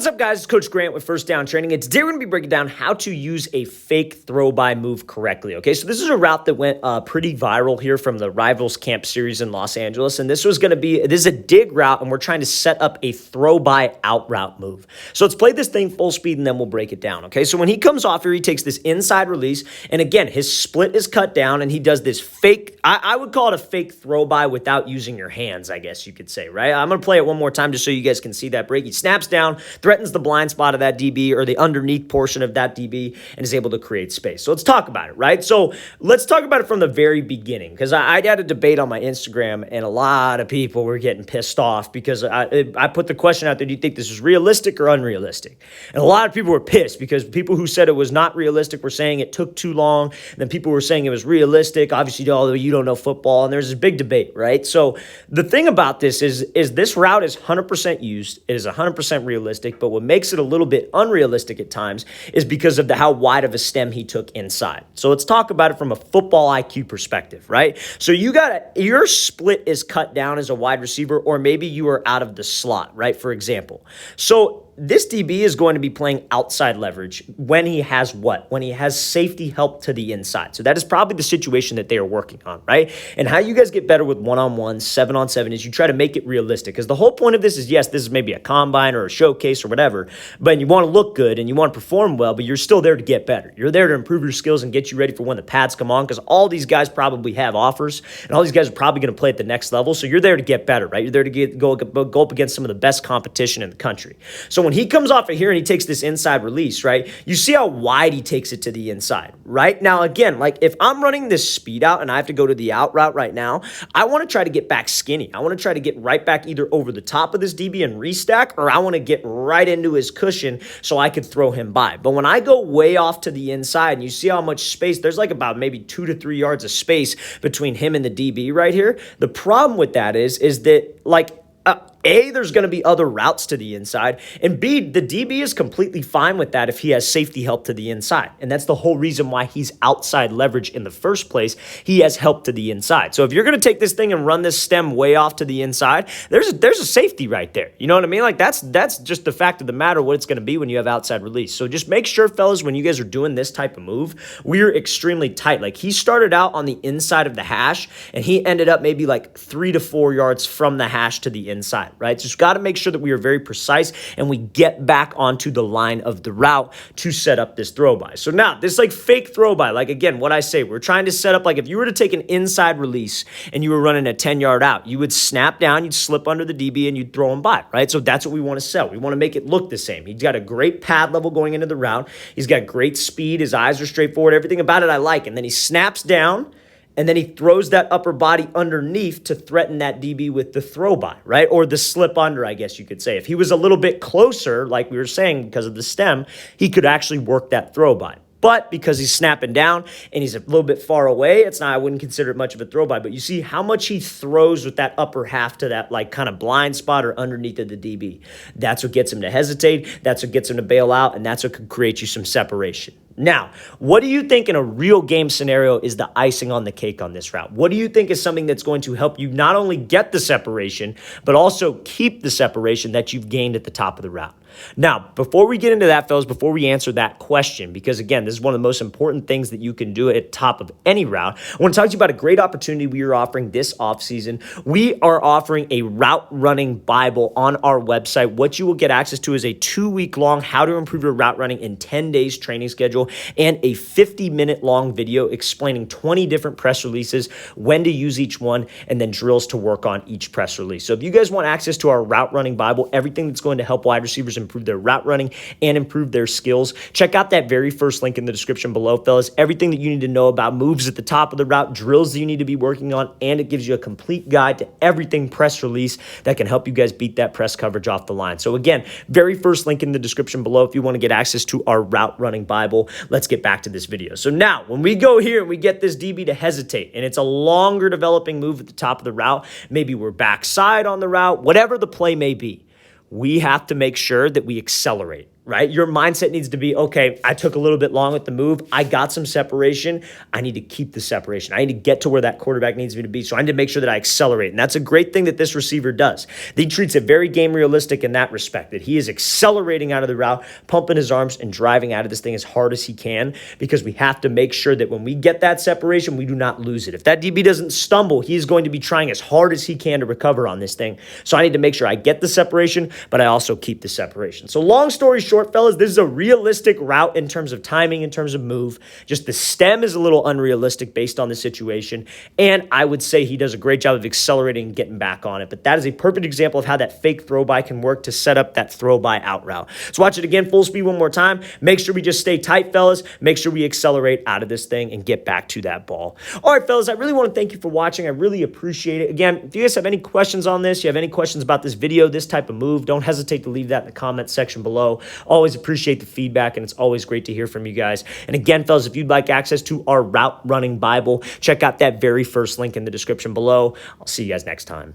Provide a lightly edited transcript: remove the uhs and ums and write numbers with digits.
What's up, guys? It's Coach Grant with First Down Training. And today we're going to be breaking down how to use a fake throw-by move correctly, okay? So this is a route that went pretty viral here from the Rivals Camp Series in Los Angeles, and this is a dig route, and we're trying to set up a throw-by out route move. So let's play this thing full speed, and then we'll break it down, okay? So when he comes off here, he takes this inside release, and again, his split is cut down, and he does this fake, I would call it a fake throw-by without using your hands, I guess you could say, right? I'm going to play it one more time just so you guys can see that break. He snaps down, threatens the blind spot of that DB or the underneath portion of that DB and is able to create space. So let's talk about it, right? So let's talk about it from the very beginning, because I had a debate on my Instagram and a lot of people were getting pissed off because I put the question out there, do you think this is realistic or unrealistic? And a lot of people were pissed because people who said it was not realistic were saying it took too long. And then people were saying it was realistic. Obviously, although you don't know football, and there's this big debate, right? So the thing about this is this route is 100% used. It is 100% realistic, but what makes it a little bit unrealistic at times is because of how wide of a stem he took inside. So let's talk about it from a football IQ perspective, right? So your split is cut down as a wide receiver, or maybe you are out of the slot, right? For example. So this DB is going to be playing outside leverage when he has what? When he has safety help to the inside. So that is probably the situation that they are working on, right? And how you guys get better with one-on-one, 7-on-7 is you try to make it realistic. Because the whole point of this is, yes, this is maybe a combine or a showcase or whatever, but you want to look good and you want to perform well, but you're still there to get better. You're there to improve your skills and get you ready for when the pads come on, because all these guys probably have offers and all these guys are probably going to play at the next level. So you're there to get better, right? You're there to go up against some of the best competition in the country. So when he comes off of here and he takes this inside release, right? You see how wide he takes it to the inside, right? Now, again, like if I'm running this speed out and I have to go to the out route right now, I want to try to get back skinny. I want to try to get right back either over the top of this DB and restack, or I want to get right into his cushion so I could throw him by. But when I go way off to the inside and you see how much space, there's like about maybe 2 to 3 yards of space between him and the DB right here. The problem with that is that like, A, there's going to be other routes to the inside, and B, the DB is completely fine with that if he has safety help to the inside, and that's the whole reason why he's outside leverage in the first place. He has help to the inside. So if you're going to take this thing and run this stem way off to the inside, there's a safety right there. You know what I mean? Like that's just the fact of the matter, what it's going to be when you have outside release. So just make sure, fellas, when you guys are doing this type of move, we're extremely tight. Like he started out on the inside of the hash, and he ended up maybe like 3 to 4 yards from the hash to the inside. Right? Just got to make sure that we are very precise and we get back onto the line of the route to set up this throw by. So now this like fake throw by, like again, what I say, we're trying to set up, like if you were to take an inside release and you were running a 10-yard out, you would snap down, you'd slip under the DB and you'd throw him by, right? So that's what we want to sell. We want to make it look the same. He's got a great pad level going into the route. He's got great speed. His eyes are straightforward. Everything about it I like. And then he snaps down, and then he throws that upper body underneath to threaten that DB with the throw by, right? Or the slip under, I guess you could say. If he was a little bit closer, like we were saying, because of the stem, he could actually work that throw by. But because he's snapping down and he's a little bit far away, I wouldn't consider it much of a throw by. But you see how much he throws with that upper half to that like kind of blind spot or underneath of the DB. That's what gets him to hesitate. That's what gets him to bail out. And that's what could create you some separation. Now, what do you think in a real game scenario is the icing on the cake on this route? What do you think is something that's going to help you not only get the separation, but also keep the separation that you've gained at the top of the route? Now, before we get into that, fellas, before we answer that question, because again, this is one of the most important things that you can do at top of any route, I want to talk to you about a great opportunity we are offering this offseason. We are offering a route running Bible on our website. What you will get access to is a 2-week long how to improve your route running in 10 days training schedule and a 50-minute long video explaining 20 different press releases, when to use each one, and then drills to work on each press release. So if you guys want access to our route running Bible, everything that's going to help wide receivers improve their route running and improve their skills, check out that very first link in the description below, fellas. Everything that you need to know about moves at the top of the route, drills that you need to be working on, and it gives you a complete guide to everything press release that can help you guys beat that press coverage off the line. So again, very first link in the description below if you want to get access to our route running Bible. Let's get back to this video. So now when we go here and we get this DB to hesitate, and it's a longer developing move at the top of the route, maybe we're backside on the route, whatever the play may be, we have to make sure that we accelerate. right? Your mindset needs to be, okay, I took a little bit long with the move. I got some separation. I need to keep the separation. I need to get to where that quarterback needs me to be. So I need to make sure that I accelerate. And that's a great thing that this receiver does. He treats it very game realistic in that respect, that he is accelerating out of the route, pumping his arms and driving out of this thing as hard as he can, because we have to make sure that when we get that separation, we do not lose it. If that DB doesn't stumble, he is going to be trying as hard as he can to recover on this thing. So I need to make sure I get the separation, but I also keep the separation. So long story short, fellas, this is a realistic route in terms of timing, in terms of move. Just the stem is a little unrealistic based on the situation. And I would say he does a great job of accelerating and getting back on it. But that is a perfect example of how that fake throw by can work to set up that throw by out route. So watch it again, full speed one more time. Make sure we just stay tight, fellas. Make sure we accelerate out of this thing and get back to that ball. All right, fellas, I really want to thank you for watching. I really appreciate it. Again, if you guys have any questions on this, you have any questions about this video, this type of move, don't hesitate to leave that in the comments section below. Always appreciate the feedback, and it's always great to hear from you guys. And again, fellas, if you'd like access to our route running Bible, check out that very first link in the description below. I'll see you guys next time.